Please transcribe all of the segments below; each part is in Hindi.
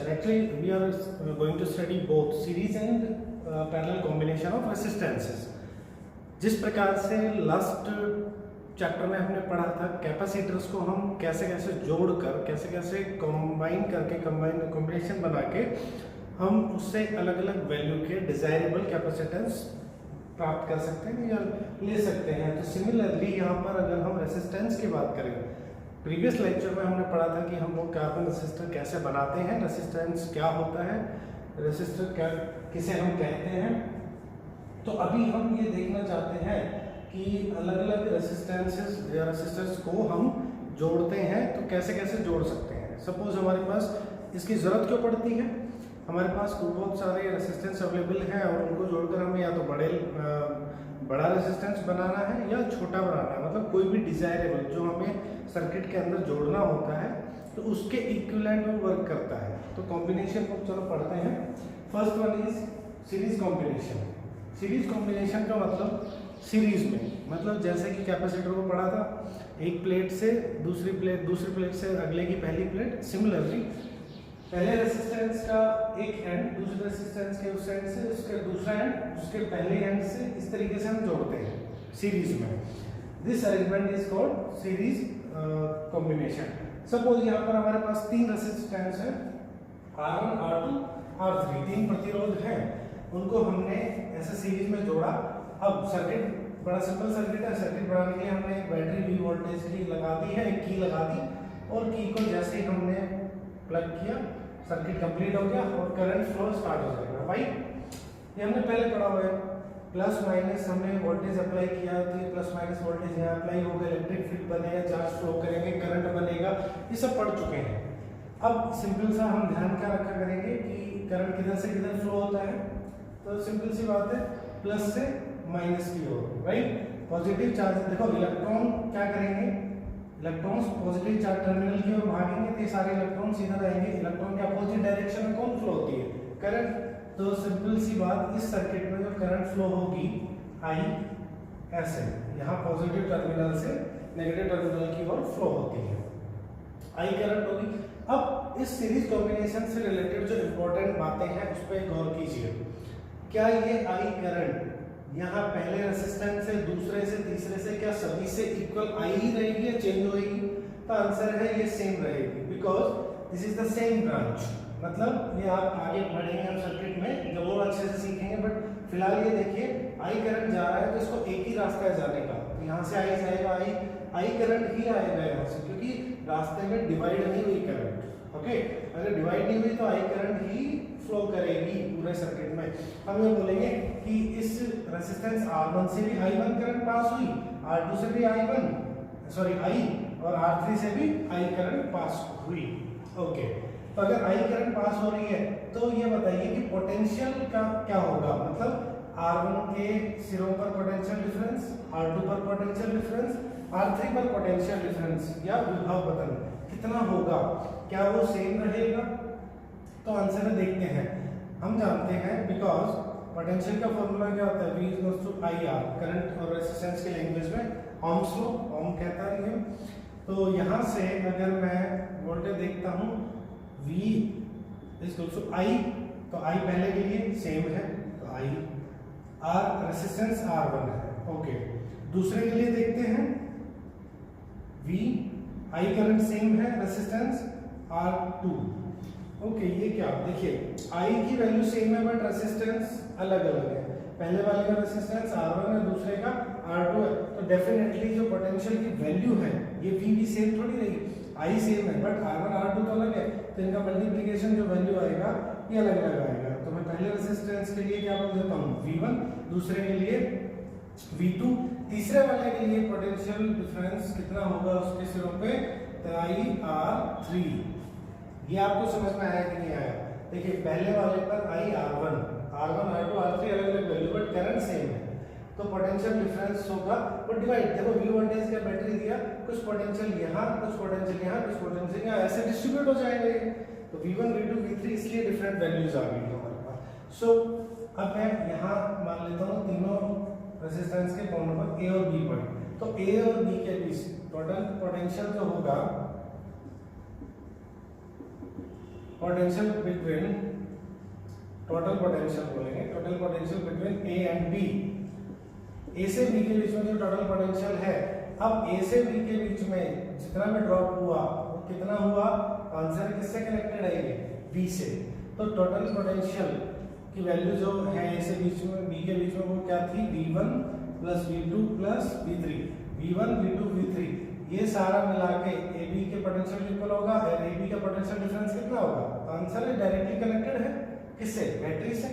combination. Actually, we are going to study both series and parallel combination of resistances. जिस प्रकार से लास्ट चैप्टर में हमने पढ़ा था कैपेसिटर्स को हम कैसे कैसे जोड़कर कैसे कैसे कंबाइन करके कॉम्बिनेशन बना के हम उससे अलग अलग वैल्यू के डिजायरेबल कैपेसिटेंस प्राप्त कर सकते हैं या ले सकते हैं। तो सिमिलरली यहाँ पर अगर हम रेसिस्टेंस की बात करें, प्रीवियस लेक्चर में हमने पढ़ा था कि हम लोग कार्बन रेसिस्टर कैसे बनाते हैं, रेसिस्टेंस क्या होता है, रेसिस्टर क्या किसे हम कहते हैं। तो अभी हम ये देखना चाहते हैं कि अलग अलग रेसिस्टेंसेस या रेसिस्टर्स को हम जोड़ते हैं तो कैसे कैसे जोड़ सकते हैं। सपोज हमारे पास इसकी ज़रूरत क्यों पड़ती है, हमारे पास बहुत सारे रेसिस्टेंस अवेलेबल हैं और उनको जोड़कर हमें या तो बड़ा रेसिस्टेंस बनाना है या छोटा बनाना है, मतलब कोई भी डिजायरेबल जो हमें सर्किट के अंदर जोड़ना होता है तो उसके इक्विवेलेंट में वर्क करता है। तो कॉम्बिनेशन को चलो पढ़ते हैं। First one is series combination. Series combination का मतलब सीरीज में, मतलब जैसे कि कैपेसिटर को पढ़ा था, एक प्लेट से दूसरी प्लेट से अगले की पहली प्लेट। सिमिलरली पहले रेसिस्टेंस का एक एंड दूसरे रेसिस्टेंस के उस एंड से उसके दूसरा एंड उसके पहले एंड से इस तरीके से हम जोड़ते हैं सीरीज में। This arrangement is called series combination. Suppose यहाँ पर हमारे पास तीन रेसिस्टेंस है, R1, R2, R3, तीन प्रतिरोध हैं, उनको हमने ऐसे सीरीज में जोड़ा। अब सर्किट बड़ा सिंपल सर्किट है, सर्किट बनाने के लिए हमने एक बैटरी V वोल्टेज की लगा दी है, एक की लगा दी और की को जैसे ही हमने प्लग किया सर्किट कंप्लीट हो गया और करंट फ्लो स्टार्ट हो जाएगा। भाई ये हमने पहले पढ़ा हुआ है, प्लस माइनस हमने वोल्टेज अप्लाई किया तो ये प्लस माइनस वोल्टेज यहाँ अप्लाई होगा, इलेक्ट्रिक फील्ड बनेगा, चार्ज फ्लो करेंगे, करंट बनेगा, ये सब पढ़ चुके हैं। अब सिंपल सा हम ध्यान क्या रखा करेंगे कि करंट किधर से किधर फ्लो होता है। तो सिंपल सी बात है, प्लस से माइनस की ओर, राइट। पॉजिटिव चार्ज, देखो इलेक्ट्रॉन क्या करेंगे, इलेक्ट्रॉन्स पॉजिटिव चार्ज टर्मिनल की ओर भागेंगे तो ये सारे इलेक्ट्रॉन्स इधर आएंगे। इलेक्ट्रॉन के अपोजिट डायरेक्शन में कौन फ्लो होती है, करंट। तो सिंपल सी बात, इस सर्किट में जो करंट फ्लो होगी आई ऐसे, यहाँ पॉजिटिव टर्मिनल से नेगेटिव टर्मिनल की ओर फ्लो होती है, आई करंट होगी। अब इस सीरीज कॉम्बिनेशन से रिलेटेड जो इंपॉर्टेंट बातें हैं उस पर गौर कीजिए। क्या ये आई करंट यहाँ पहले रेसिस्टेंस से दूसरे से तीसरे से क्या सभी से इक्वल आई ही रहेगी या चेंज होगी? तो आंसर है ये सेम रहेगी, because this is the same branch. मतलब ये आप आगे बढ़ेंगे हम सर्किट में जब और अच्छे से सीखेंगे, बट फिलहाल ये देखिए आई करंट जा रहा है तो इसको एक ही रास्ता है जाने का, तो यहाँ से आई जाएगा, आई करंट ही आएगा यहाँ से, क्योंकि रास्ते में डिवाइड नहीं हुई करंट। ओके, अगर डिवाइड नहीं हुई तो आई करंट ही फ्लो करेगी पूरे सर्किट में। हम ये बोलेंगे कि इस रेसिस्टेंस R1 से भी I1 करंट पास हुई, R2 से भी I और R3 से भी I करंट पास हुई। ओके, तो अगर I करंट पास हो रही है तो ये बताइए कि पोटेंशियल का क्या होगा, मतलब R1 के सिरों पर पोटेंशियल डिफरेंस, R2 पर पोटेंशियल डिफरेंस, R3 पर पोटेंशियल डिफरेंस या विभव बदल कितना होगा, क्या वो सेम रहेगा? तो आंसर देखते हैं। हम जानते हैं बिकॉज पोटेंशियल का फॉर्मूला क्या होता है, V equals to IR, current और रेजिस्टेंस के लैंग्वेज में ओम्स लॉ, ओम कहता है ये। तो यहाँ से अगर मैं वोल्टेज देखता हूँ V इक्वल्स टू I, तो I पहले के लिए सेम है तो I, R रेजिस्टेंस R1 है। ओके, दूसरे के लिए देखते हैं V, I करंट सेम है, रेजिस्टेंस R2। ओके, ये क्या, देखिए आई की वैल्यू सेम है बट रेसिस्टेंस अलग अलग है। पहले वाले का रेसिस्टेंस R1 है, दूसरे का R2 है, तो डेफिनेटली जो पोटेंशियल की वैल्यू है ये V भी सेम थोड़ी रहेगी, आई सेम है बट R1 R2 तो अलग है, तो इनका मल्टीप्लिकेशन जो वैल्यू आएगा ये अलग अलग आएगा। तो मैं पहले रेसिस्टेंस के लिए क्या बोल देता हूँ V1, दूसरे के लिए V2, तीसरे वाले के लिए पोटेंशियल डिफरेंस कितना होगा उसके सिरों पे, तो IR3। ये आपको समझ में आया कि नहीं आया? देखिए पहले वाले पर R1, R2, R3 अलग अलग वैल्यू बट करंट सेम है, तो पोटेंशियल डिफरेंस होगा वो डिवाइड। देखो V वोल्टेज का बैटरी दिया, कुछ पोटेंशियल यहाँ, कुछ पोटेंशियल यहाँ, कुछ पोटेंशियल यहाँ, ऐसे डिस्ट्रीब्यूट हो जाएंगे। तो V1, V2, V3 इसलिए डिफरेंट वैल्यूज आ गई हमारे पास। सो अब मैं यहाँ मान लेता हूँ तीनों रेजिस्टेंस के कॉर्नर पर A और B पर, तो A और B के बीच टोटल पोटेंशियल जो होगा पोटेंशियल बिटवीन, टोटल पोटेंशियल बोलेंगे, total potential between A and B, A से बी के बीच में जो टोटल पोटेंशियल है, अब ए से बी के बीच में जितना भी ड्रॉप हुआ वो कितना हुआ, आंसर किससे कनेक्टेड है ये, बी से। तो टोटल पोटेंशियल की वैल्यू जो है ए से बीच में बी के बीच में वो क्या थी, V1 plus V2 plus V3, V1 V2 V3, ये सारा मिला के ए बी के पोटेंशियल इक्वल होगा और ए बी का पोटेंशियल डिफरेंस कितना होगा, आंसर है डायरेक्टली कनेक्टेड है किससे, बैटरी से,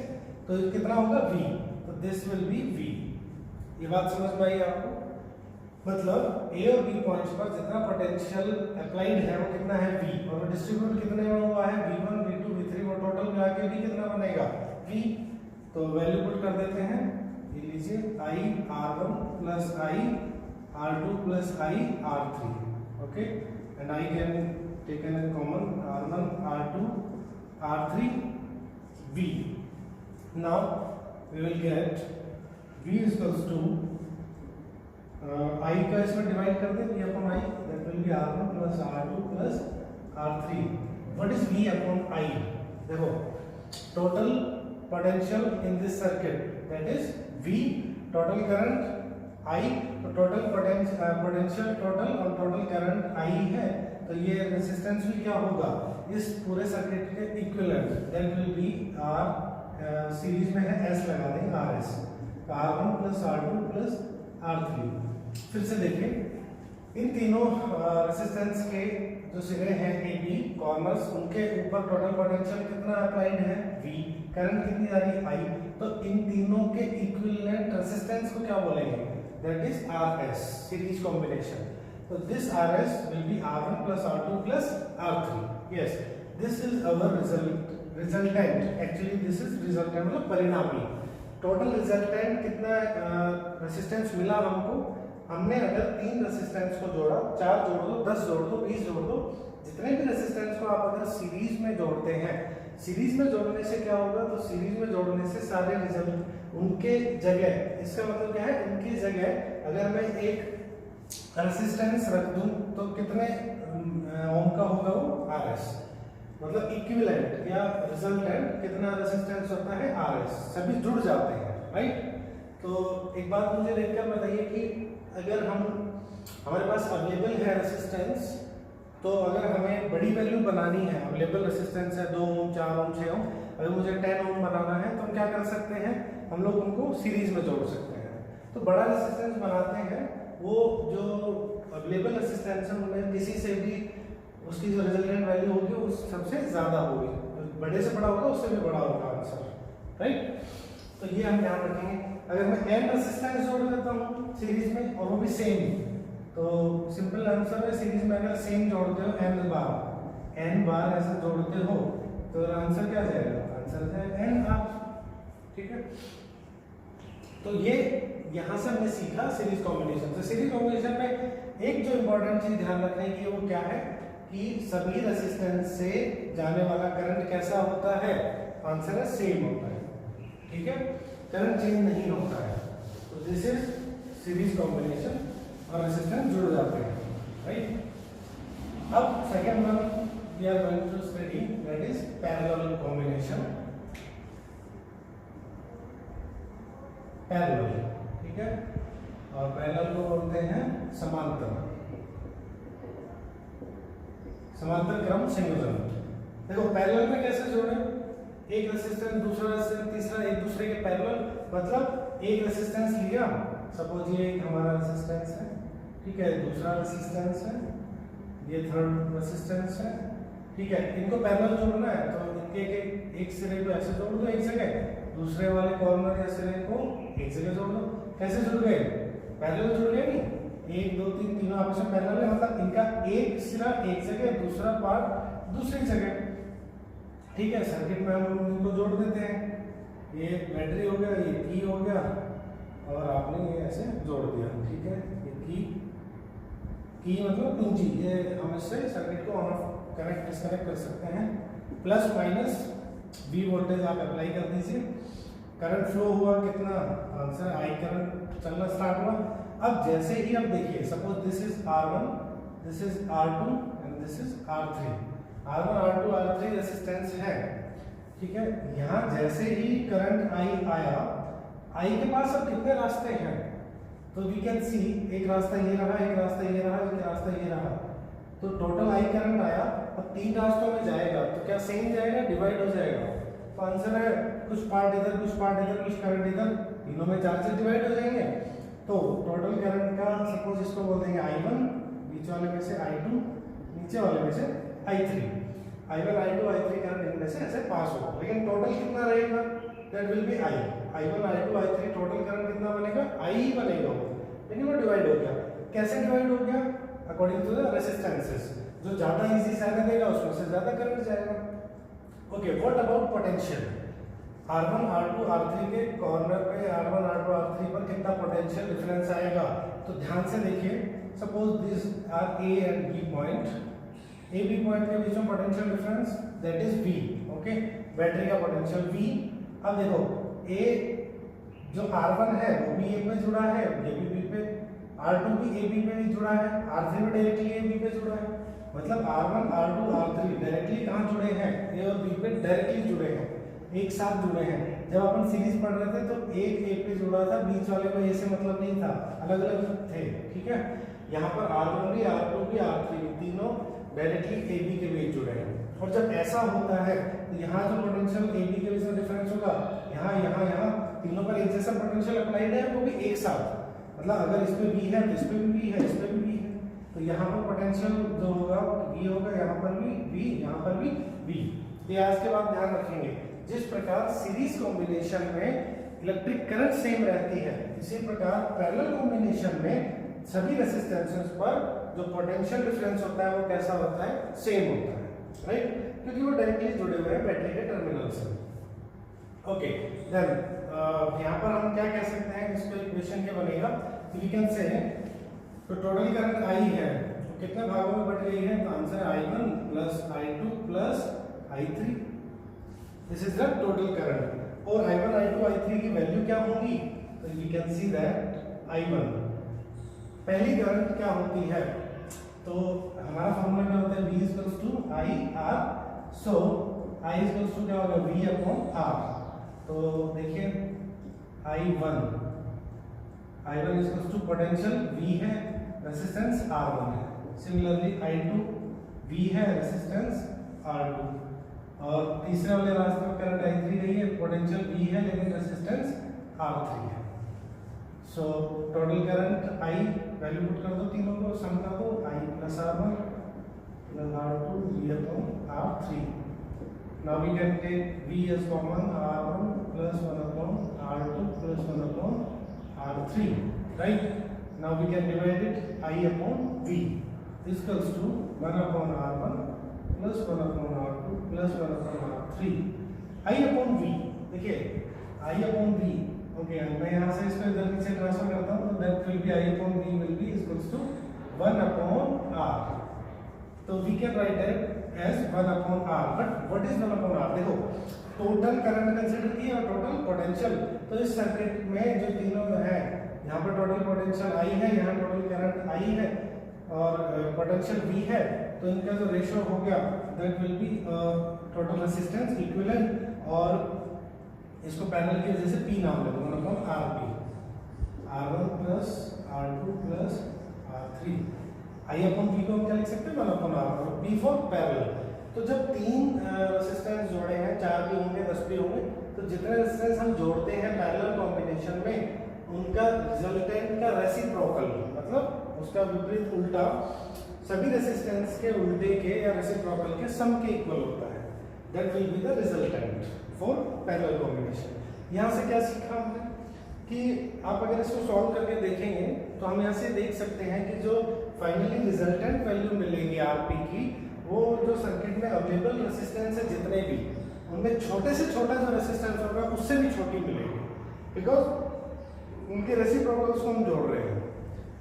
तो कितना होगा V, तो दिस विल बी V। ये बात समझ में आई आपको, मतलब ए और बी पॉइंट्स पर जितना पोटेंशियल अप्लाइड है वो कितना है V, और वो डिस्ट्रीब्यूट कितने में हुआ है, V1 V2 V3, वो टोटल मिला के भी कितना बनेगा V। तो वैल्यू पुट कर देते हैं, ये लीजिए I R1 plus I R2 plus I R3, okay, and I can taken as common R1 R2 R3 V। Now we will get V is equals to I का इसमें डिवाइड कर दें V upon I, that will be R1 plus R2 plus R3। What is V upon I? देखो total potential in this circuit, that is V, total current I, तो total potential total और total current I है, तो ये रेजिस्टेंस भी क्या होगा, इस पूरे सर्किट के equivalent, that will be R, series में है S लगा देंगे RS, R1 plus R2 plus R3। फिर से देखिए इन तीनों रेजिस्टेंस के जो सिरे हैं ए बी कॉर्नर्स, उनके ऊपर टोटल पोटेंशियल कितना अप्लाइड है V, करंट कितनी आ रही है I, तो इन तीनों के इक्विवेलेंट रेजिस्टेंस को क्या बोलेंगे, that is RS, series combination. तो this RS will be R1 plus R2 plus R3, yes, this is our resultant, actually this is resultant मतलब परिणामी। टोटल रिजल्टेंट कितना रेजिस्टेंस मिला हमको, हमने अगर 3 रेजिस्टेंस को जोड़ा, 4 जोड़ दो, 10 जोड़ दो, 20 जोड़ दो, जितने भी रेजिस्टेंस को आप अगर सीरीज में जोड़ते हैं, सीरीज में जोड़ने से क्या होगा, तो सीरीज में जोड़ने से सारे रिजल्ट उनके जगह, इसका मतलब क्या है, उनकी जगह अगर मैं एक रेजिस्टेंस रख दूं तो कितने ओम का होगा वो RS, मतलब इक्विवेलेंट या रिजल्टेंट कितना रेजिस्टेंस होता है RS, सभी जुड़ जाते हैं, राइट। तो एक बात मुझे देखकर बताइए कि अगर हमारे पास अवेलेबल है रेजिस्टेंस, तो अगर हमें बड़ी वैल्यू बनानी है, अवेलेबल रेजिस्टेंस है 2 ओम 4 ओम 6 ओम, अगर मुझे 10 ओम बनाना है तो हम क्या कर सकते हैं, हम लोग उनको सीरीज में जोड़ सकते हैं। तो बड़ा रेजिस्टेंस बनाते हैं, वो जो अवेलेबल रेजिस्टेंस है उनमें किसी से भी उसकी जो रिजल्टेंट वैल्यू होगी उस सबसे ज्यादा होगी, बड़े से बड़ा होगा उससे भी बड़ा होगा आंसर, राइट। तो ये हम ध्यान रखेंगे। अगर मैं n रेजिस्टेंस जोड़ देता हूँ सीरीज में और वो भी सेम, तो सिंपल आंसर है, सीरीज में अगर सेम जोड़ते हो n बार ऐसे जोड़ते हो तो आंसर क्या जाएगा, आंसर जाएगा n r, ठीक है। तो ये यहाँ से हमने सीखा सीरीज कॉम्बिनेशन। तो सीरीज कॉम्बिनेशन में एक जो इंपॉर्टेंट चीज ध्यान रखने की वो क्या है कि सभी रेजिस्टेंस से जाने वाला करंट कैसा होता है, आंसर है सेम होता है, ठीक है, करंट चेंज नहीं होता है। तो दिस इज सीरीज कॉम्बिनेशन और रेजिस्टेंस जुड़ जाते हैं, राइट। अब second one we are going to study, that is parallel combination, parallel, ठीक है, और पैरेलल को बोलते हैं समांतर, समांतर क्रम संयोजन। देखो पैरेलल में कैसे जोड़े, एक रेजिस्टेंस दूसरा रेजिस्टेंस तीसरा एक दूसरे के पैरेलल, मतलब एक रेजिस्टेंस लिया, सपोज ये एक हमारा रेजिस्टेंस है, ठीक है, दूसरा रेजिस्टेंस है, ये थर्ड रेजिस्टेंस है, ठीक है, इनको पैरेलल जोड़ना है तो इनके एक सिरे को ऐसे जोड़ दो एक जगह, दूसरे वाले कॉर्नर या सिरे को एक जगह जोड़ दो। कैसे जुड़ गए, पैरेलल जुड़ गए नहीं, 1 2 3 तीनों आपस में पैरेलल है, मतलब इनका एक सिरा एक जगह, दूसरा पार्ट दूसरी जगह, ठीक है। सर्किट में हम इनको जोड़ देते हैं, ये बैटरी हो गया, ये की हो गया, और आपने ये ऐसे जोड़ दिया, ठीक है। ये की मतलब कुंजी, ये हम इससे सर्किट को ऑन ऑफ कनेक्ट डिस्कनेक्ट कर सकते हैं। प्लस माइनस V वोल्टेज आप अप्लाई कर दीजिए, करंट फ्लो हुआ कितना, आंसर I करंट चलना स्टार्ट हुआ। अब जैसे ही आप देखिए, suppose this is R1, this is R2 and this is R3, R1 R2 R3 resistance है, ठीक है। यहाँ जैसे ही करंट I आया, I के पास अब कितने रास्ते हैं, तो वी कैन सी एक रास्ता ये रहा, एक रास्ता ये रहा, एक रास्ता ये रहा, तो टोटल I करंट आया, अब 3 रास्तों में जाएगा तो क्या सेम जाएगा, डिवाइड हो जाएगा। तो आंसर है कुछ पार्ट इधर, कुछ पार्ट इधर, कुछ करंट इधर, तीनों में 4 से डिवाइड हो जाएंगे। तो टोटल करंट का सपोज इसको बोल देंगे I1, बीच वाले में से I2, नीचे वाले में से I3। I1 I2 I3 current इनमें से ऐसे पास होगा, लेकिन टोटल कितना रहेगा, that will be I1 I2 I3 total current कितना बनेगा, I ही बनेगा, लेकिन वो डिवाइड हो गया। कैसे डिवाइड हो गया, अकॉर्डिंग टू द रेसिस्टेंसेस, जो ज्यादा इजी साइड देगा उसमें से ज्यादा करंट जाएगा। Okay, what about potential, R1 R2 R3 के कॉर्नर पे R1 R2 R3 पर कितना पोटेंशियल डिफरेंस आएगा, तो ध्यान से देखिए। Suppose this are A and B point, A B point के बीच में potential difference that is V, okay, battery का पोटेंशियल V। अब देखो A जो R1 है वो भी A पे जुड़ा है, ये भी B पे, R2 भी A B पे ही जुड़ा है, R3 भी डायरेक्टली A B पे जुड़ा है, मतलब R1 R2 R3 डायरेक्टली कहाँ जुड़े हैं, A और B पे डायरेक्टली जुड़े हैं, एक साथ जुड़े हैं। जब अपन सीरीज पढ़ रहे थे तो एक A पे जुड़ा था, बीच वाले को A से मतलब नहीं था, अलग अलग थे, ठीक है। यहाँ पर R1 भी R2 भी R3 भी तीनों डायरेक्टली A B के बीच जुड़े हैं। और जब ऐसा होता है तो यहाँ जो पोटेंशियल A B के बीच में डिफरेंस होगा, यहाँ यहाँ यहाँ तीनों पर एक जैसा पोटेंशियल अप्लाइड है, वो भी एक साथ, मतलब अगर इस पे V है तो इस पे भी V है, इस पे भी V है, तो यहाँ पर पोटेंशियल जो होगा V होगा, यहाँ पर भी V, यहाँ पर भी V। ये आज के बाद ध्यान रखेंगे। जिस प्रकार सीरीज कॉम्बिनेशन में इलेक्ट्रिक करंट सेम रहती है, इसी प्रकार पैरेलल कॉम्बिनेशन में सभी रेसिस्टेंसेस पर जो पोटेंशियल डिफरेंस होता है वो कैसा होता है, सेम होता है, राइट, क्योंकि वो डायरेक्टली जुड़े हुए हैं बैटरी के टर्मिनल से। ओके, देन यहाँ पर हम क्या कह सकते हैं, इसको इक्वेशन क्या बनेगा, वी कैन से तो टोटल करंट I है, तो कितने भागों में बट गई है, तो answer I1 plus I2 plus I3, this is the total current. और I1 I2 I3 की वैल्यू क्या होगी, तो we can see that I1 पहली करंट क्या होती है, तो हमारा फॉर्मूला क्या होता है, V equals to IR, so I equals to क्या होगा, V अपॉन R। तो देखिए I1 equals to potential V है, रेजिस्टेंस R1 है, सिमिलरली I2 V है, रेजिस्टेंस R2, और तीसरे वाले रास्ते में करंट I3 गई है, पोटेंशियल V है लेकिन रेजिस्टेंस R3 है। So total current I value put कर दो, तीनों को सम कर दो, I plus R1 plus R2 V upon R3। Now we can take V as common, R1 plus 1 upon R2 plus 1 upon R3, right? Now we can divide it I upon V is equals to 1 upon R1 plus 1 upon R2 plus 1 upon R3, I upon V। देखिए I upon V, ओके, मैं यहाँ से इसको इधर नीचे ट्रांसफर करता हूँ, तो that will be I upon V will be equals to 1 upon R। तो we can write it as 1 upon R, but what is 1 upon R? देखो टोटल करंट कंसीडर किया और टोटल पोटेंशियल, तो इस सर्किट में जो तीनों है, यहाँ पर टोटल पोटेंशियल I है, यहाँ टोटल करंट I है और पोटेंशियल V है, तो इनका जो रेशियो हो गया that will be total resistance equivalent, और इसको पैरेलल की वजह से P नाम ले दो, 1 upon RP, R1 plus R2 plus R3। I upon P को हम क्या लिख सकते हैं, 1 upon R, और P फॉर पैरेलल। तो जब तीन रेजिस्टेंस जोड़े हैं, 4 भी होंगे 10 भी होंगे, तो जितने रेजिस्टेंस हम जोड़ते हैं पैरेलल कॉम्बिनेशन में, उनका रिजल्टेंट का रेसिप्रोकल, मतलब उसका विपरीत उल्टा, सभी रेजिस्टेंस के उल्टे के या रेसिप्रोकल के सम के इक्वल होता है, that will be the resultant for parallel combination. यहाँ से क्या सीखा हमने कि आप अगर इसको सॉल्व करके देखेंगे तो हम यहाँ से देख सकते हैं कि जो फाइनली रिजल्टेंट वैल्यू मिलेगी आरपी की, वो जो सर्किट में अवेलेबल रेजिस्टेंस है जितने भी, उनमें छोटे से छोटा जो रेजिस्टेंस होगा उससे भी छोटी मिलेगी, बिकॉज उनके रेसिप्रोकल्स को हम जोड़ रहे हैं,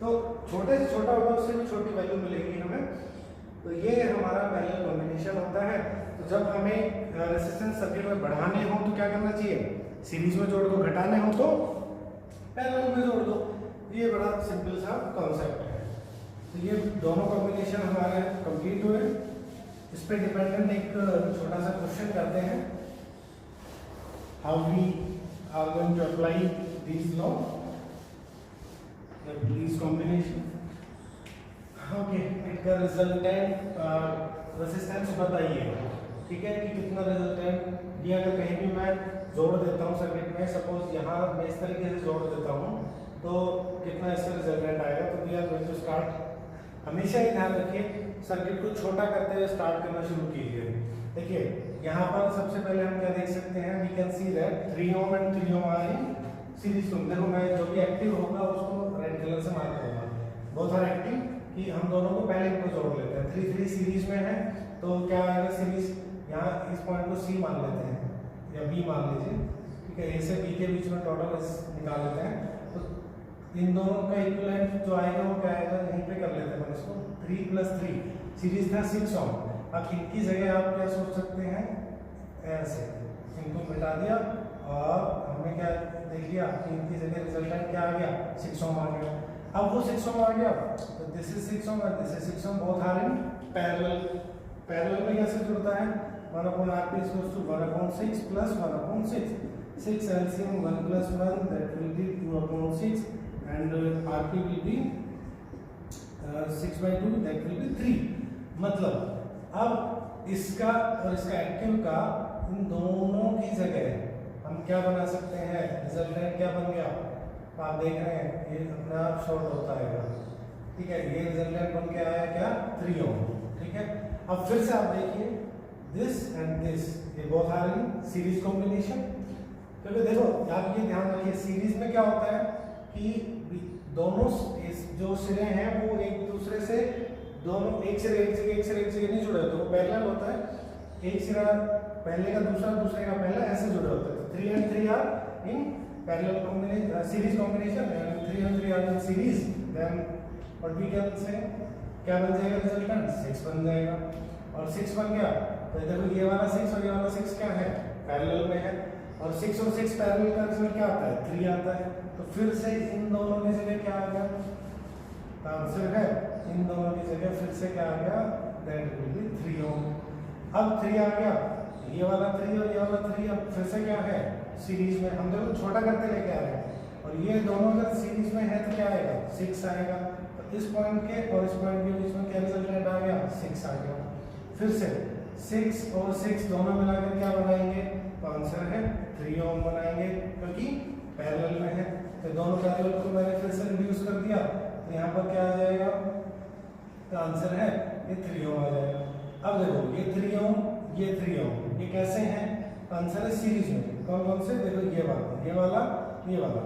तो छोटे से छोटा होगा उससे भी छोटी वैल्यू मिलेगी हमें। तो ये हमारा पैरेलल कॉम्बिनेशन होता है। तो जब हमें रेजिस्टेंस सर्किट में बढ़ाने हो तो क्या करना चाहिए, सीरीज में जोड़ दो, घटाने हो तो पैरेलल में जोड़ दो। ये बड़ा सिंपल सा कॉन्सेप्ट है। तो ये दोनों कॉम्बिनेशन हमारे कंप्लीट हुए। इस पे डिपेंडेंट एक छोटा सा क्वेश्चन करते हैं, how we are going to apply this law, this combination. Okay, इसका रिजल्टेंट रेजिस्टेंस बताइए, ठीक है, कि कितना रिजल्टेंट ये अगर कहीं भी मैं जोड़ देता हूँ सर्किट में, सपोज यहाँ मैं इस तरीके से जोड़ देता हूँ तो कितना इसका रिजल्टेंट आएगा। तो we are going to start, हमेशा ही ध्यान रखिए सर्किट को छोटा करते हुए स्टार्ट करना शुरू कीजिए। देखिए यहाँ पर सबसे पहले हम क्या देख सकते हैं, we can see that 3 ohm and 3 ohm are in series. तुम देखो, मैं जो भी एक्टिव होगा उसको रेड कलर से मार्क करूंगा, बहुत सारा एक्टिव कि हम दोनों को पहले इनको जोड़ लेते हैं। 3 3 सीरीज में है तो क्या आएगा सीरीज, यहाँ इस पॉइंट को सी मान लेते हैं या बी मान लीजिए, ठीक है, ए से बी के बीच में टोटल निकाल लेते हैं। तो इन दोनों का इक्विवेलेंट जो आएगा वो क्या आएगा, यहीं पे कर लेते हैं इसको, 3 + 3 सीरीज था 6 ओम। अब इनकी जगह आप क्या सोच सकते हैं, ऐसे इनको मिटा दिया और हमने क्या देख लिया कि इनकी जगह रिजल्टेंट क्या आ गया, 6 ओम आ गया। अब वो 6 ओम आ गया तो this is 6 ohm and this is 6 ohm, both are in parallel. Parallel में कैसे जुड़ता है, 1/RP = 1/6 + 1/6, 6 LCM 1 + 1 that will be 2/6 and RP will be 6/2 that will be 3। मतलब अब इसका और इसका एक्टिव का इन दोनों की जगह हम क्या बना सकते हैं, रिजल्टेंट क्या बन गया, आप देख रहे हैं ये अपने आप शॉर्ट होता है, ठीक है, ये रिजल्टेंट बन के आया क्या, 3 ओम, ठीक है। अब फिर से आप देखिए दिस एंड दिस, ये both are in series combination. क्योंकि देखो आप ये ध्यान रखिए सीरीज में क्या होता है कि दोनों जो सिरे हैं वो एक दूसरे से, दोनों एक सिरे एक जगह नहीं जुड़े होते, वो पैरेलल होता है, एक सिरा पहले का दूसरा, दूसरे का पहला, ऐसे जुड़े होते हैं। 3 and 3 are in parallel combination, series combination, and 3 and 3 are in series, then what we can say, क्या बन जाएगा रिजल्टेंट, 6 बन जाएगा। और 6 बन गया तो देखो ये वाला 6 और ये वाला 6 क्या है, पैरेलल में है, और 6 और 6 पैरेलल का रिजल्ट क्या आता है, 3 आता है। तो फिर से इन दोनों की जगह क्या आ गया, आंसर है इन दोनों की जगह फिर से क्या आ गया, दैट विल बी 3 ओम। अब 3 आ गया, ये वाला 3 और ये वाला 3 अब फिर से क्या है, सीरीज में, हम देखो छोटा करते लेके आ रहे हैं, और ये दोनों अगर सीरीज में है तो क्या आएगा, 6 आएगा। तो इस पॉइंट के और इस पॉइंट के बीच में क्या रिजल्टेंट आ गया, 6 आ गया। फिर से 6 और 6 दोनों मिलाकर क्या बनाएंगे, तो आंसर है 3 ओम बनाएंगे, क्योंकि पैरेलल में है। तो दोनों पैरेलल को मैंने फिर से रिड्यूस कर दिया, तो यहाँ पर क्या आ जाएगा, तो आंसर है ये 3 ओम आ जाएगा। अब देखो ये 3 ओम, ये 3 ओम, ये कैसे हैं, आंसर है सीरीज में, कौन कौन से, देखो ये वाला, ये वाला, ये वाला,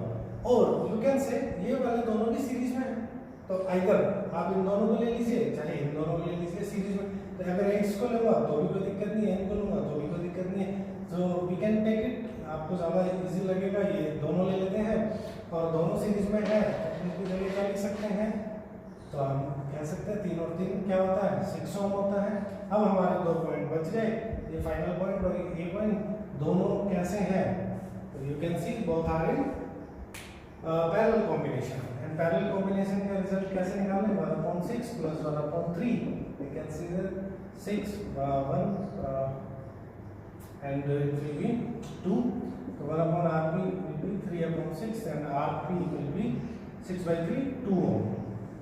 और यू कैन से ये वाले दोनों भी सीरीज में है। तो आइदर आप इन दोनों को ले लीजिए, चाहे इन दोनों को ले लीजिए सीरीज में। तो अगर x को लूंगा तो भी कोई दिक्कत नहीं है, इनको लूंगा तो भी कोई दिक्कत नहीं है। तो वी कैन टेक इट, आपको ज़्यादा इजी लगेगा, ये दोनों ले लेते हैं और दोनों सीरीज में है, इनकी जगह क्या लिख सकते हैं, तो हम कह सकते हैं 3 और 3 क्या होता है, 6 ओम होता है। अब हमारे 2 पॉइंट बच गए, ये फाइनल पॉइंट और ये पॉइंट, दोनों कैसे हैं, तो you can see both are in parallel combination. And parallel combination का रिजल्ट कैसे निकालें, 1/6 + 1/3, we can see that 6 1 and it will be 2, so 1/RP will be 3/6 and RP will be 6/3, 2 ओम।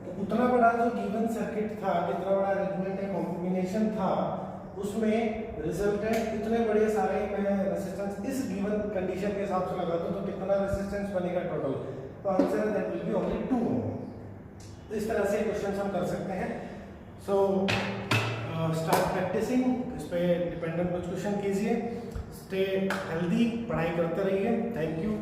तो उतना बड़ा जो गिवन सर्किट था, कितना बड़ा अरेंजमेंट है, कॉम्बिनेशन था, उसमें रिजल्टेंट इतने बड़े सारे मैं रेजिस्टेंस इस गिवन कंडीशन के हिसाब से लगाता हूं तो कितना रेजिस्टेंस बनेगा टोटल, तो answer that will be only 2 ओम। तो इस तरह से क्वेश्चंस हम कर सकते हैं। सो स्टार्ट प्रैक्टिसिंग, इस पे डिपेंडेंट कुछ क्वेश्चन कीजिए, स्टे हेल्दी, पढ़ाई करते रहिए। Thank you.